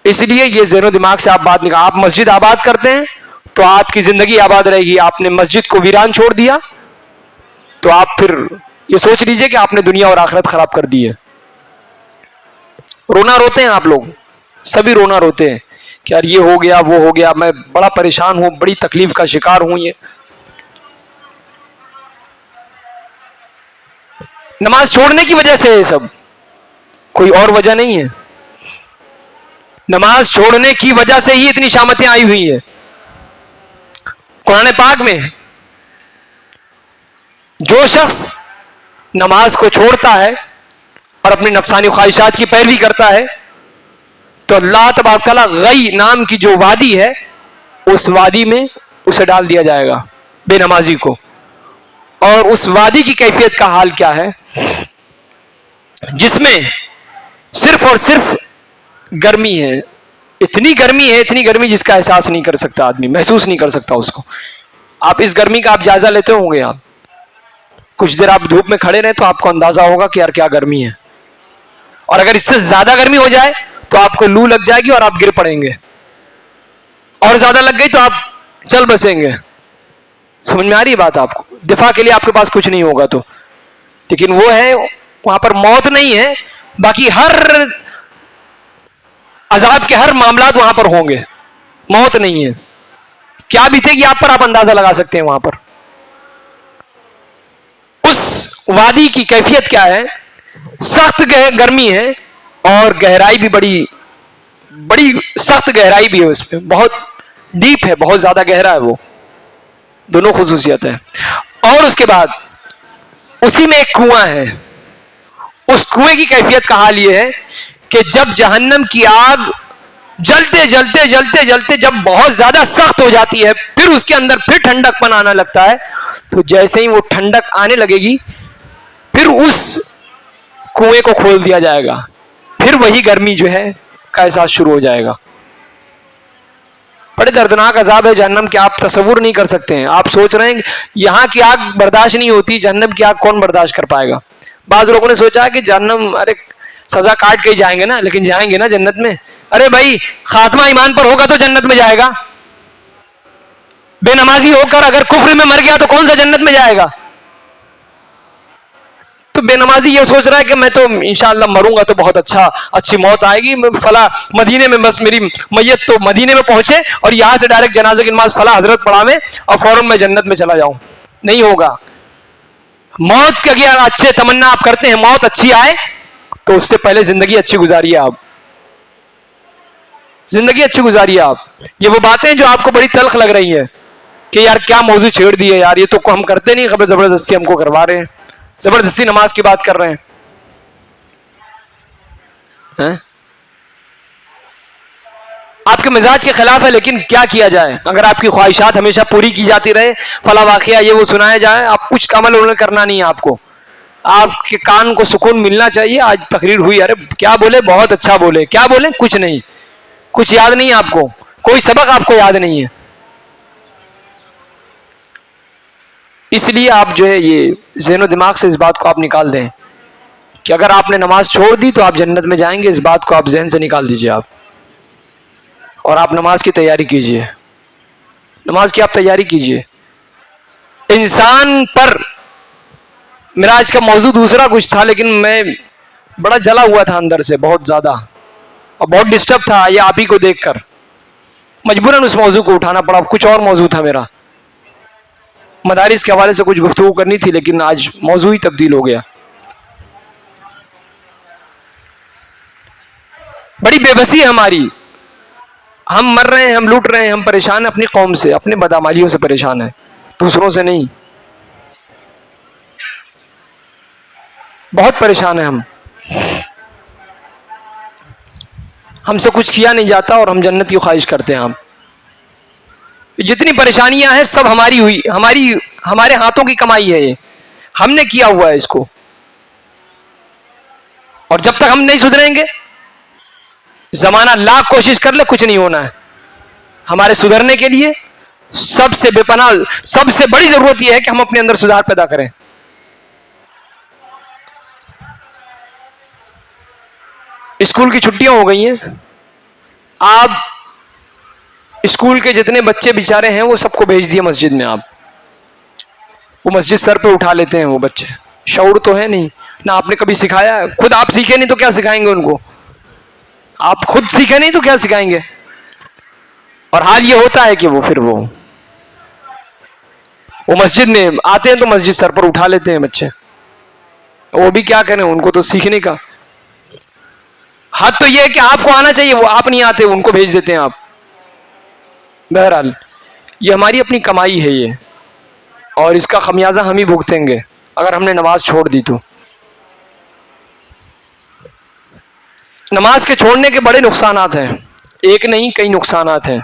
[SPEAKER 1] اس لیے یہ ذہن و دماغ سے آپ بات نکال. آپ مسجد آباد کرتے ہیں تو آپ کی زندگی آباد رہے گی. آپ نے مسجد کو ویران چھوڑ دیا تو آپ پھر یہ سوچ لیجئے کہ آپ نے دنیا اور آخرت خراب کر دی ہے. رونا روتے ہیں آپ لوگ، سبھی رونا روتے ہیں کہ یار یہ ہو گیا وہ ہو گیا، میں بڑا پریشان ہوں، بڑی تکلیف کا شکار ہوں. یہ نماز چھوڑنے کی وجہ سے ہے، سب کوئی اور وجہ نہیں ہے. نماز چھوڑنے کی وجہ سے ہی اتنی شامتیں آئی ہوئی ہیں. قرآن پاک میں جو شخص نماز کو چھوڑتا ہے اور اپنی نفسانی خواہشات کی پیروی کرتا ہے تو اللہ تبارک تعالیٰ غی نام کی جو وادی ہے اس وادی میں اسے ڈال دیا جائے گا، بے نمازی کو. اور اس وادی کی کیفیت کا حال کیا ہے؟ جس میں صرف اور صرف گرمی ہے. اتنی گرمی جس کا احساس نہیں کر سکتا آدمی، محسوس نہیں کر سکتا اس کو. آپ اس گرمی کا آپ جائزہ لیتے ہوں گے. آپ کچھ دیر آپ دھوپ میں کھڑے رہیں تو آپ کو اندازہ ہوگا کہ یار کیا گرمی ہے. اور اگر اس سے زیادہ گرمی ہو جائے تو آپ کو لو لگ جائے گی اور آپ گر پڑیں گے. اور زیادہ لگ گئی تو آپ چل بسیں گے. سمجھ میں آ رہی بات آپ کو؟ دفاع کے لیے آپ کے پاس کچھ نہیں ہوگا تو. لیکن وہ ہے وہاں پر موت نہیں ہے، باقی ہر عذاب کے ہر معاملات وہاں پر ہوں گے، موت نہیں ہے. کیا بیتے گی آپ پر آپ اندازہ لگا سکتے ہیں. وہاں پر اس وادی کی کیفیت کیا ہے؟ سخت گرمی ہے اور گہرائی بھی بڑی سخت گہرائی بھی ہے. اس میں بہت ڈیپ ہے، بہت زیادہ گہرا ہے. وہ دونوں خصوصیت ہے. اور اس کے بعد اسی میں ایک کنواں ہے. اس کنویں کی کیفیت کا حال یہ ہے کہ جب جہنم کی آگ جلتے جب بہت زیادہ سخت ہو جاتی ہے، پھر اس کے اندر پھر ٹھنڈک پن آنا لگتا ہے، تو جیسے ہی وہ ٹھنڈک آنے لگے گی پھر اس کنویں کو کھول دیا جائے گا، پھر وہی گرمی جو ہے کا احساس شروع ہو جائے گا. بڑے دردناک عذاب ہے جہنم کے، آپ تصور نہیں کر سکتے ہیں. آپ سوچ رہے ہیں یہاں کی آگ برداشت نہیں ہوتی، جہنم کی آگ کون برداشت کر پائے گا؟ بعض لوگوں نے سوچا کہ جہنم ارے سزا کاٹ کے ہی جائیں گے نا، لیکن جائیں گے نا جنت میں. ارے بھائی خاتمہ ایمان پر ہوگا تو جنت میں جائے گا. بے نمازی ہو کر اگر کفر میں مر گیا تو کون سا جنت میں جائے گا؟ تو بے نمازی یہ سوچ رہا ہے کہ میں تو انشاءاللہ مروں گا تو بہت اچھی موت آئے گی، فلاں مدینے میں بس میری میت تو مدینے میں پہنچے اور یہاں سے ڈائریکٹ جنازے کی نماز فلاں حضرت پڑھاویں اور فوراً میں جنت میں چلا جاؤں. نہیں ہوگا. موت کے اگر اچھے تمنا آپ کرتے ہیں موت اچھی آئے تو اس سے پہلے زندگی اچھی گزاریے. آپ زندگی اچھی گزاریے. آپ یہ وہ باتیں جو آپ کو بڑی تلخ لگ رہی ہیں کہ یار کیا موضوع چھیڑ دیے یار، یہ تو ہم کرتے نہیں، خبر زبردستی ہم کو کروا رہے ہیں، زبردستی نماز کی بات کر رہے ہیں. آپ کے مزاج کے خلاف ہے، لیکن کیا کیا جائے؟ اگر آپ کی خواہشات ہمیشہ پوری کی جاتی رہے، فلاں واقعہ یہ وہ سنایا جائے، آپ کچھ عمل کرنا نہیں ہے. آپ کو آپ کے کان کو سکون ملنا چاہیے. آج تقریر ہوئی، ارے کیا بولے، بہت اچھا بولے، کیا بولے، کچھ نہیں، کچھ یاد نہیں. آپ کو کوئی سبق آپ کو یاد نہیں ہے. اس لیے آپ جو ہے یہ ذہن و دماغ سے اس بات کو آپ نکال دیں کہ اگر آپ نے نماز چھوڑ دی تو آپ جنت میں جائیں گے. اس بات کو آپ ذہن سے نکال دیجئے آپ، اور آپ نماز کی تیاری کیجئے. نماز کی آپ تیاری کیجئے. انسان پر میرا آج کا موضوع دوسرا کچھ تھا، لیکن میں بڑا جلا ہوا تھا اندر سے بہت زیادہ اور بہت ڈسٹرب تھا یہ آپ ہی کو دیکھ کر. مجبوراً اس موضوع کو اٹھانا پڑا. کچھ اور موضوع تھا میرا، مدارس کے حوالے سے کچھ گفتگو کرنی تھی، لیکن آج موضوع ہی تبدیل ہو گیا. بڑی بے بسی ہے ہماری. ہم مر رہے ہیں، ہم لوٹ رہے ہیں، ہم پریشان ہیں اپنی قوم سے، اپنے بدعمالیوں سے پریشان ہیں، دوسروں سے نہیں. بہت پریشان ہیں ہم سے کچھ کیا نہیں جاتا اور ہم جنت کی خواہش کرتے ہیں. ہم جتنی پریشانیاں ہیں سب ہمارے ہاتھوں کی کمائی ہے. یہ ہم نے کیا ہوا ہے اس کو، اور جب تک ہم نہیں سدھریں گے زمانہ لاکھ کوشش کر لے کچھ نہیں ہونا ہے. ہمارے سدھرنے کے لیے سب سے بے پناہ، سب سے بڑی ضرورت یہ ہے کہ ہم اپنے اندر سدھار پیدا کریں. اسکول کی چھٹیاں ہو گئی ہیں. آپ اسکول کے جتنے بچے بیچارے ہیں وہ سب کو بھیج دیے مسجد میں. آپ وہ مسجد سر پہ اٹھا لیتے ہیں. وہ بچے شعور تو ہے نہیں، نہ آپ نے کبھی سکھایا. خود آپ سیکھے نہیں تو کیا سکھائیں گے ان کو؟ آپ خود سیکھے نہیں تو کیا سکھائیں گے؟ اور حال یہ ہوتا ہے کہ وہ پھر وہ مسجد میں آتے ہیں تو مسجد سر پر اٹھا لیتے ہیں بچے. وہ بھی کیا کریں, ان کو تو سیکھنے کا حد تو یہ ہے کہ آپ کو آنا چاہیے, وہ آپ نہیں آتے, ان کو بھیج دیتے ہیں آپ. بہرحال یہ ہماری اپنی کمائی ہے یہ, اور اس کا خمیازہ ہم ہی بھگتیں گے اگر ہم نے نماز چھوڑ دی تو. نماز کے چھوڑنے کے بڑے نقصانات ہیں, ایک نہیں کئی نقصانات ہیں.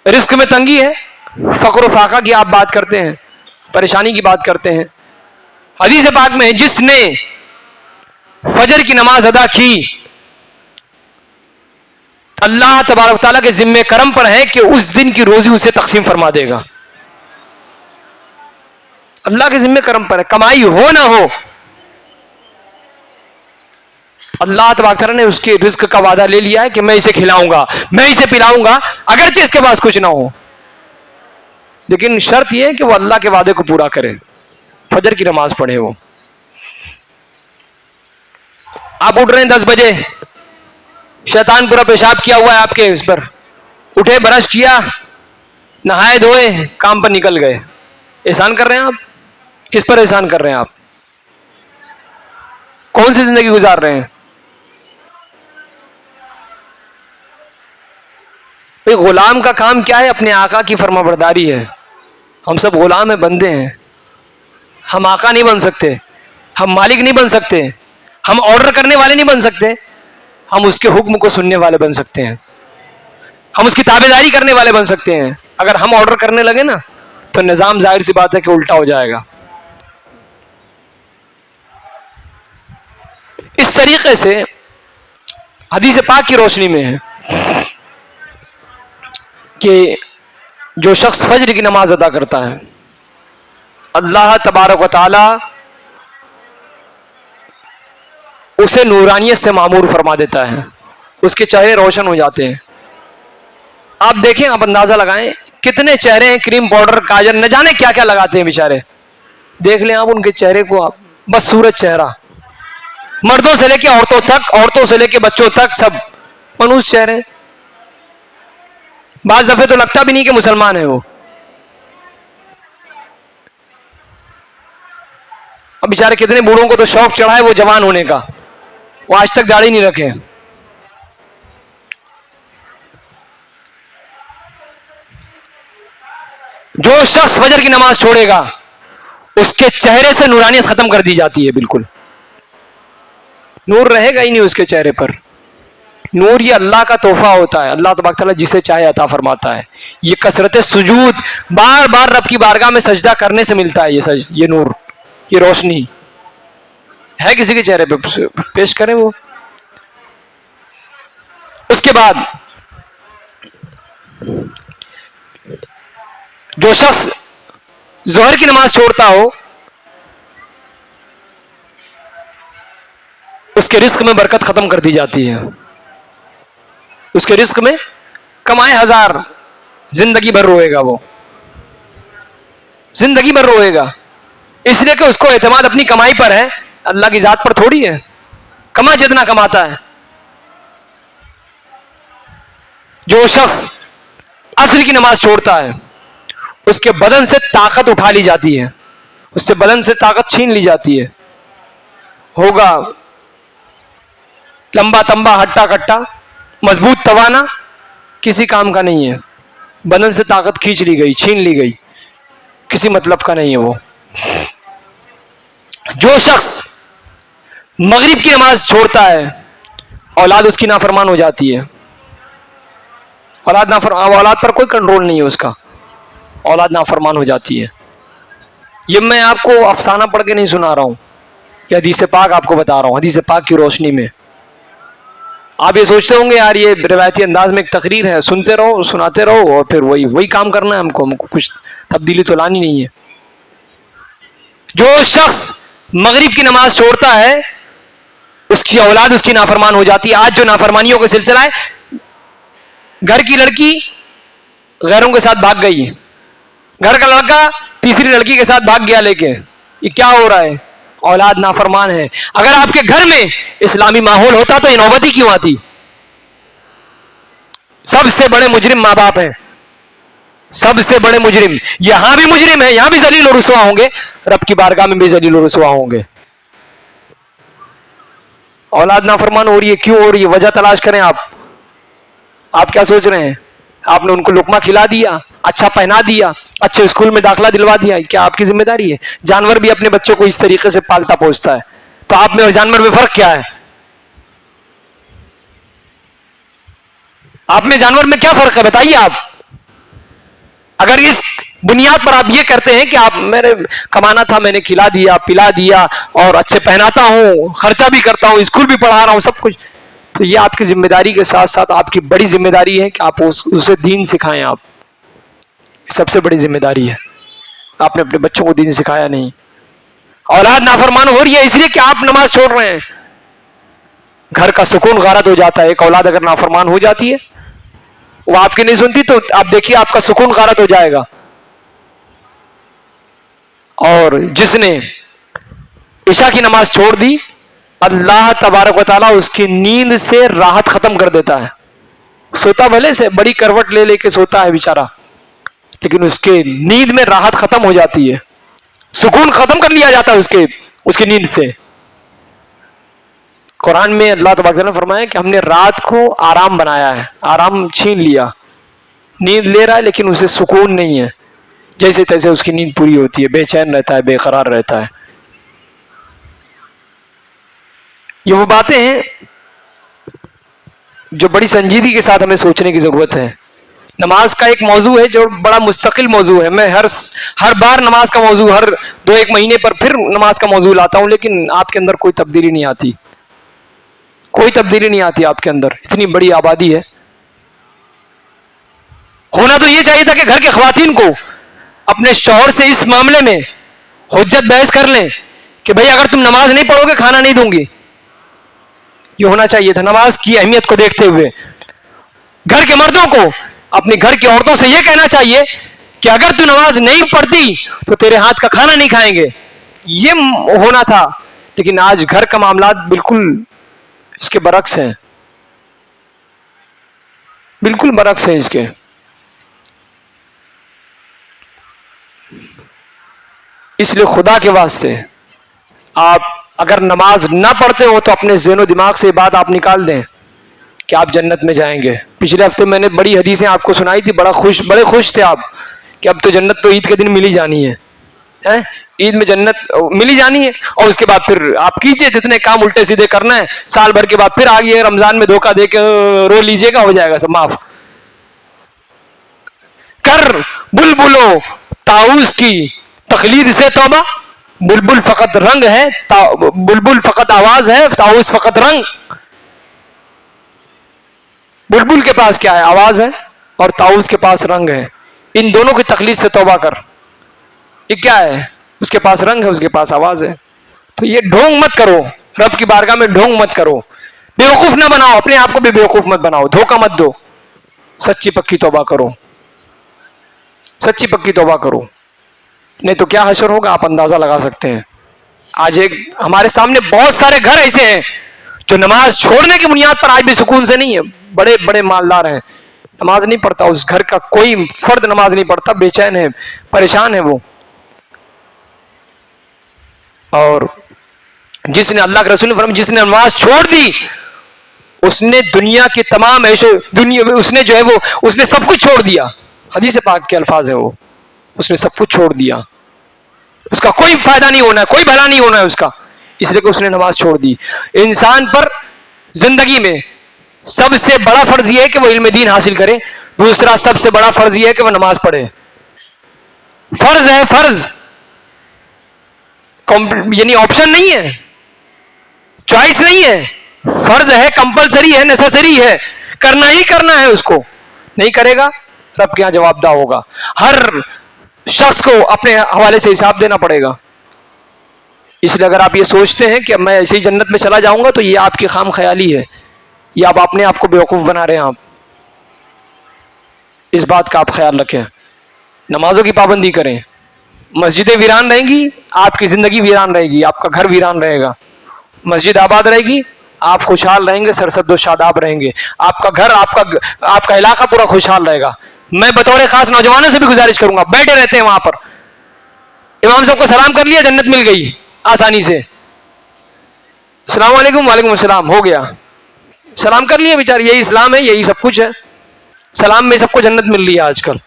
[SPEAKER 1] رزق میں تنگی ہے, فقر و فاقہ کی آپ بات کرتے ہیں, پریشانی کی بات کرتے ہیں. حدیث پاک میں جس نے فجر کی نماز ادا کی, اللہ تبارک تعالیٰ کے ذمہ کرم پر ہے کہ اس دن کی روزی اسے تقسیم فرما دے گا. اللہ کے ذمہ کرم پر ہے, کمائی ہو نہ ہو, اللہ تبارک تعالیٰ نے اس کے رزق کا وعدہ لے لیا ہے کہ میں اسے کھلاؤں گا, میں اسے پلاؤں گا, اگرچہ اس کے پاس کچھ نہ ہو. لیکن شرط یہ ہے کہ وہ اللہ کے وعدے کو پورا کرے, فجر کی نماز پڑھے. وہ آپ اٹھ رہے ہیں 10 بجے, شیطان پورا پیشاب کیا ہوا ہے آپ کے اس پر, اٹھے, برش کیا, نہائے دھوئے, کام پر نکل گئے. احسان کر رہے ہیں آپ؟ کس پر احسان کر رہے ہیں آپ؟ کون سی زندگی گزار رہے ہیں؟ غلام کا کام کیا ہے؟ اپنے آقا کی فرما برداری ہے. ہم سب غلام ہیں, بندے ہیں. ہم آقا نہیں بن سکتے, ہم مالک نہیں بن سکتے, ہم آرڈر کرنے والے نہیں بن سکتے. ہم اس کے حکم کو سننے والے بن سکتے ہیں, ہم اس کی تابعداری کرنے والے بن سکتے ہیں. اگر ہم آرڈر کرنے لگے نا تو نظام ظاہر سی بات ہے کہ الٹا ہو جائے گا. اس طریقے سے حدیث پاک کی روشنی میں ہے کہ جو شخص فجر کی نماز ادا کرتا ہے, اللہ تبارک و تعالی اسے نورانیت سے معمور فرما دیتا ہے, اس کے چہرے روشن ہو جاتے ہیں. آپ دیکھیں, آپ اندازہ لگائیں کتنے چہرے ہیں, کریم پاؤڈر, کاجل, نہ جانے کیا کیا لگاتے ہیں بیچارے. دیکھ لیں آپ ان کے چہرے کو, آپ بس سورج چہرہ, مردوں سے لے کے عورتوں تک, عورتوں سے لے کے بچوں تک, سب منوس چہرے. بعض دفعے تو لگتا بھی نہیں کہ مسلمان ہے وہ. اب بیچارے کتنے بوڑھوں کو تو شوق چڑھا ہے وہ جوان ہونے کا, وہ آج تک داڑھی نہیں رکھے. جو شخص فجر کی نماز چھوڑے گا اس کے چہرے سے نورانیت ختم کر دی جاتی ہے, بالکل نور رہے گا ہی نہیں اس کے چہرے پر. نور یہ اللہ کا تحفہ ہوتا ہے, اللہ تبارک تعالیٰ جسے چاہے عطا فرماتا ہے. یہ کثرت سجود, بار بار رب کی بارگاہ میں سجدہ کرنے سے ملتا ہے. یہ نور, یہ روشنی ہے کسی کے چہرے پہ, پیش کریں وہ. اس کے بعد جو شخص ظہر کی نماز چھوڑتا ہو اس کے رزق میں برکت ختم کر دی جاتی ہے. اس کے رزق میں کمائے 1000, زندگی بھر روئے گا وہ, زندگی بھر روئے گا, اس لیے کہ اس کو اعتماد اپنی کمائی پر ہے, اللہ کی ذات پر تھوڑی ہے. کما جتنا کماتا ہے. جو شخص عصر کی نماز چھوڑتا ہے اس کے بدن سے طاقت اٹھا لی جاتی ہے, اس سے بدن سے طاقت چھین لی جاتی ہے. ہوگا لمبا تمبا, ہٹا کٹا, مضبوط توانا, کسی کام کا نہیں ہے. بدن سے طاقت کھینچ لی گئی, چھین لی گئی, کسی مطلب کا نہیں ہے وہ. جو شخص مغرب کی نماز چھوڑتا ہے اولاد اس کی نافرمان ہو جاتی ہے. اولاد پر کوئی کنٹرول نہیں ہے اس کا, اولاد نافرمان ہو جاتی ہے. یہ میں آپ کو افسانہ پڑھ کے نہیں سنا رہا ہوں, یہ حدیث پاک آپ کو بتا رہا ہوں, حدیث پاک کی روشنی میں. آپ یہ سوچتے ہوں گے یار یہ روایتی انداز میں ایک تقریر ہے, سنتے رہو, سناتے رہو, اور پھر وہی کام کرنا ہے ہم کو کچھ تبدیلی تو لانی نہیں ہے. جو شخص مغرب کی نماز چھوڑتا ہے اس کی اولاد اس کی نافرمان ہو جاتی ہے. آج جو نافرمانیوں کا سلسلہ ہے, گھر کی لڑکی غیروں کے ساتھ بھاگ گئی, گھر کا لڑکا تیسری لڑکی کے ساتھ بھاگ گیا لے کے, یہ کیا ہو رہا ہے؟ اولاد نافرمان ہے. اگر آپ کے گھر میں اسلامی ماحول ہوتا تو یہ نوبت ہی کیوں آتی؟ سب سے بڑے مجرم ماں باپ ہیں، سب سے بڑے مجرم. یہاں بھی مجرم ہیں، یہاں بھی ذلیل و رسوا ہوں گے، رب کی بارگاہ میں بھی ذلیل و رسوا ہوں گے. اولاد نافرمان ہو رہی ہے، کیوں ہو رہی ہے؟ وجہ تلاش کریں. آپ کیا سوچ رہے ہیں؟ آپ نے ان کو لقمہ کھلا دیا، اچھا پہنا دیا، اچھے اسکول میں داخلہ دلوا دیا، کیا آپ کی ذمہ داری ہے؟ جانور بھی اپنے بچوں کو اس طریقے سے پالتا پوچھتا ہے، تو آپ میں اور جانور میں فرق کیا ہے؟ آپ میں جانور میں کیا فرق ہے بتائیے آپ. اگر اس بنیاد پر آپ یہ کرتے ہیں کہ آپ میرے کمانا تھا، میں نے کھلا دیا پلا دیا اور اچھے پہناتا ہوں، خرچہ بھی کرتا ہوں، اسکول بھی پڑھا رہا ہوں، سب کچھ، تو یہ آپ کی ذمہ داری کے ساتھ ساتھ آپ کی بڑی ذمہ داری ہے کہ آپ اسے دین سکھائیں. آپ سب سے بڑی ذمہ داری ہے. آپ نے اپنے بچوں کو دین سکھایا نہیں. اولاد نافرمان ہو رہی ہے اس لیے کہ آپ نماز چھوڑ رہے ہیں. گھر کا سکون غارت ہو جاتا ہے. ایک اولاد اگر نافرمان ہو جاتی ہے، وہ آپ کی نہیں سنتی، تو آپ دیکھیے آپ کا سکون غارت ہو جائے گا. اور جس نے عشاء کی نماز چھوڑ دی، اللہ تبارک و تعالیٰ اس کی نیند سے راحت ختم کر دیتا ہے. سوتا بھلے سے بڑی کروٹ لے لے کے سوتا ہے بیچارہ، لیکن اس کے نیند میں راحت ختم ہو جاتی ہے، سکون ختم کر لیا جاتا ہے اس کی نیند سے. قرآن میں اللہ تبارک نے فرمایا کہ ہم نے رات کو آرام بنایا ہے، آرام چھین لیا. نیند لے رہا ہے لیکن اسے سکون نہیں ہے، جیسے تیسے اس کی نیند پوری ہوتی ہے، بے چین رہتا ہے، بے قرار رہتا ہے. یہ وہ باتیں ہیں جو بڑی سنجیدگی کے ساتھ ہمیں سوچنے کی ضرورت ہے. نماز کا ایک موضوع ہے جو بڑا مستقل موضوع ہے. میں ہر بار نماز کا موضوع، ہر 2-1 مہینے پر پھر نماز کا موضوع لاتا ہوں، لیکن آپ کے اندر کوئی تبدیلی نہیں آتی. کوئی تبدیلی نہیں آتی آپ کے اندر. اتنی بڑی آبادی ہے. ہونا تو یہ چاہیے تھا کہ گھر کے خواتین کو اپنے شوہر سے اس معاملے میں حجت بحث کر لیں کہ بھئی اگر تم نماز نہیں پڑھو گے کھانا نہیں دوں گی. یہ ہونا چاہیے تھا نماز کی اہمیت کو دیکھتے ہوئے. گھر کے مردوں کو اپنی گھر کی عورتوں سے یہ کہنا چاہیے کہ اگر تو نماز نہیں پڑھتی تو تیرے ہاتھ کا کھانا نہیں کھائیں گے. یہ ہونا تھا. لیکن آج گھر کا معاملات بالکل اس کے برعکس ہیں، بالکل برعکس ہیں اس کے. اس لیے خدا کے واسطے آپ اگر نماز نہ پڑھتے ہو تو اپنے ذہن و دماغ سے یہ بات آپ نکال دیں کہ آپ جنت میں جائیں گے. پچھلے ہفتے میں نے بڑی حدیثیں آپ کو سنائی تھی، بڑے خوش تھے آپ کہ اب تو جنت تو عید کے دن ملی جانی ہے. عید میں جنت ملی جانی ہے، اور اس کے بعد پھر آپ کیجئے جتنے کام الٹے سیدھے کرنا ہے، سال بھر کے بعد پھر آگے رمضان میں دھوکہ دے کے رو لیجئے گا، ہو جائے گا سب معاف. کر بلبلو طاؤس کی تقلید سے توبہ. بلبل فقط رنگ ہے، بلبل فقط آواز ہے، طاؤس فقط رنگ. بلبل کے پاس کیا ہے؟ آواز ہے، اور طاؤس کے پاس رنگ ہے. ان دونوں کی تقلید سے توبہ کر. یہ کیا ہے؟ اس کے پاس رنگ ہے، اس کے پاس آواز ہے. تو یہ ڈھونگ مت کرو، رب کی بارگاہ میں ڈھونگ مت کرو. بیوقوف نہ بناؤ، اپنے آپ کو بھی بیوقوف مت بناؤ، دھوکہ مت دو. سچی پکی توبہ کرو، سچی پکی توبہ کرو، نہیں تو کیا حشر ہوگا آپ اندازہ لگا سکتے ہیں. آج ہمارے سامنے بہت سارے گھر ایسے ہیں جو نماز چھوڑنے کی بنیاد پر آج بھی سکون سے نہیں ہے. بڑے بڑے مالدار ہیں، نماز نہیں پڑھتا، اس گھر کا کوئی فرد نماز نہیں پڑھتا، بے چین ہے، پریشان ہے وہ. اور جس نے اللہ کے رسول نے فرمایا جس نے نماز چھوڑ دی اس نے دنیا کی تمام اس نے جو ہے وہ اس نے سب کچھ چھوڑ دیا. حدیث پاک کے الفاظ ہیں وہ، اس نے سب کچھ چھوڑ دیا، اس کا کوئی فائدہ نہیں ہونا ہے، کوئی بھلا نہیں ہونا ہے اس کا، اس لیے کہ اس نے نماز چھوڑ دی. انسان پر زندگی میں سب سے بڑا فرض یہ ہے کہ وہ علم دین حاصل کرے. دوسرا سب سے بڑا فرض یہ ہے کہ وہ نماز پڑھے. فرض ہے، فرض، یعنی آپشن نہیں ہے، چوائس نہیں ہے، فرض ہے، کمپلسری ہے، نیسیسری ہے، کرنا ہی کرنا ہے. اس کو نہیں کرے گا رب کے یہاں جواب دہ ہوگا. ہر شخص کو اپنے حوالے سے حساب دینا پڑے گا. اس لیے اگر آپ یہ سوچتے ہیں کہ میں اسی جنت میں چلا جاؤں گا تو یہ آپ کی خام خیالی ہے، یہ آپ اپنے آپ کو بیوقوف بنا رہے ہیں. آپ اس بات کا آپ خیال رکھیں. نمازوں کی پابندی کریں. مسجدیں ویران رہیں گی، آپ کی زندگی ویران رہے گی، آپ کا گھر ویران رہے گا. مسجد آباد رہے گی، آپ خوشحال رہیں گے, سرسبز و شاداب رہیں گے, آپ کا گھر, آپ کا علاقہ پورا خوشحال رہے گا. میں بطور خاص نوجوانوں سے بھی گزارش کروں گا, بیٹھے رہتے ہیں وہاں پر, امام صاحب کو سلام کر لیا, جنت مل گئی آسانی سے. السلام علیکم, وعلیکم السلام, ہو گیا, سلام کر لیے بیچارے. یہی اسلام ہے, یہی سب کچھ ہے. سلام میں سب کو جنت مل رہی ہے آج کل.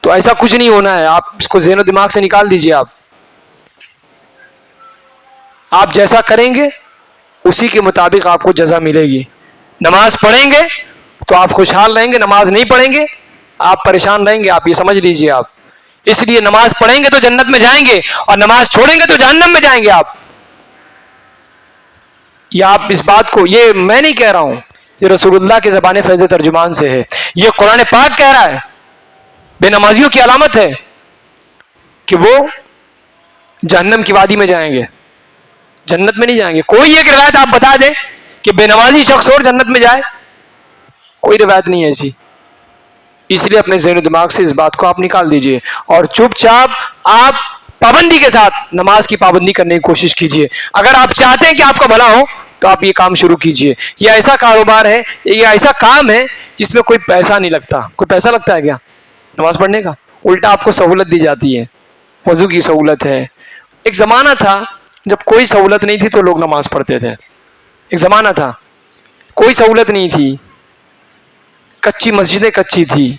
[SPEAKER 1] تو ایسا کچھ نہیں ہونا ہے, آپ اس کو ذہن و دماغ سے نکال دیجئے. آپ جیسا کریں گے اسی کے مطابق آپ کو جزا ملے گی. نماز پڑھیں گے تو آپ خوشحال رہیں گے, نماز نہیں پڑھیں گے آپ پریشان رہیں گے. آپ یہ سمجھ لیجئے. آپ اس لیے نماز پڑھیں گے تو جنت میں جائیں گے, اور نماز چھوڑیں گے تو جہنم میں جائیں گے آپ. یا آپ اس بات کو, یہ میں نہیں کہہ رہا ہوں, یہ رسول اللہ کے زبان فیض ترجمان سے ہے, یہ قرآن پاک کہہ رہا ہے. بے نمازیوں کی علامت ہے کہ وہ جہنم کی وادی میں جائیں گے, جنت میں نہیں جائیں گے. کوئی ایک روایت آپ بتا دیں کہ بے نمازی شخص اور جنت میں جائے, کوئی روایت نہیں ہے ایسی. اس لیے اپنے ذہن و دماغ سے اس بات کو آپ نکال دیجئے, اور چپ چاپ آپ پابندی کے ساتھ نماز کی پابندی کرنے کی کوشش کیجئے. اگر آپ چاہتے ہیں کہ آپ کا بھلا ہو تو آپ یہ کام شروع کیجئے. یہ ایسا کاروبار ہے, یہ ایسا کام ہے جس میں کوئی پیسہ نہیں لگتا. کوئی پیسہ لگتا ہے کیا نماز پڑھنے کا؟ الٹا آپ کو سہولت دی جاتی ہے, وضو کی سہولت ہے. ایک زمانہ تھا جب کوئی سہولت نہیں تھی تو لوگ نماز پڑھتے تھے. ایک زمانہ تھا کوئی سہولت نہیں تھی, کچی مسجدیں کچی تھی,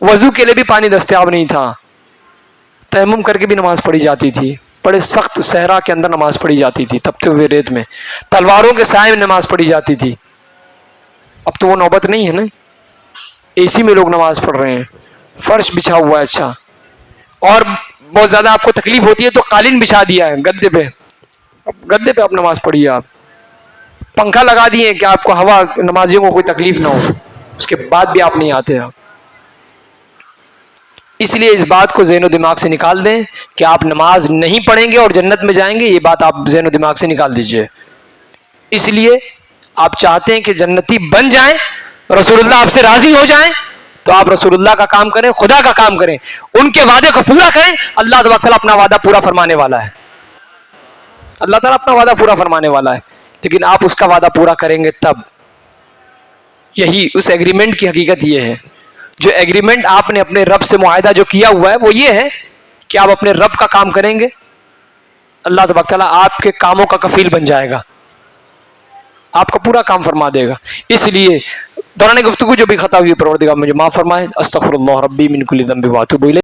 [SPEAKER 1] وضو کے لیے بھی پانی دستیاب نہیں تھا, تیمم کر کے بھی نماز پڑھی جاتی تھی. بڑے سخت صحرا کے اندر نماز پڑھی جاتی تھی, تپتے ہوئے ریت میں, تلواروں کے سائے میں نماز پڑھی جاتی تھی. اب تو وہ نوبت نہیں ہے نا, اے سی میں لوگ نماز پڑھ رہے ہیں, فرش بچھا ہوا ہے اچھا, اور بہت زیادہ آپ کو تکلیف ہوتی ہے تو قالین بچھا دیا ہے گدے پہ, گدے پہ آپ نماز پڑھیے. آپ پنکھا لگا دیے کہ آپ کو ہوا, نمازیوں کو کوئی تکلیف نہ ہو, اس کے بعد بھی آپ نہیں آتے. آپ اس لیے اس بات کو ذہن و دماغ سے نکال دیں کہ آپ نماز نہیں پڑھیں گے اور جنت میں جائیں گے. یہ بات آپ ذہن و دماغ سے نکال دیجئے. اس لیے آپ چاہتے ہیں کہ جنتی بن جائیں, رسول اللہ آپ سے راضی ہو جائیں, تو آپ رسول اللہ کا کام کریں, خدا کا کام کریں, ان کے وعدے کو پورا کریں. اللہ تعالیٰ اپنا وعدہ پورا فرمانے والا ہے. اللہ تعالیٰ اپنا وعدہ پورا فرمانے والا ہے, لیکن آپ اس کا وعدہ پورا کریں گے تب. یہی اس ایگریمنٹ کی حقیقت یہ ہے. جو ایگریمنٹ آپ نے اپنے رب سے معاہدہ جو کیا ہوا ہے وہ یہ ہے کہ آپ اپنے رب کا کام کریں گے, اللہ تبارک تعالیٰ آپ کے کاموں کا کفیل بن جائے گا, آپ کا پورا کام فرما دے گا. اس لیے دوران گفتگو جو بھی خطا ہوئی پروردگار مجھے معاف فرمائے. استغفر اللہ ربی من کل ذنب واتوب الیہ.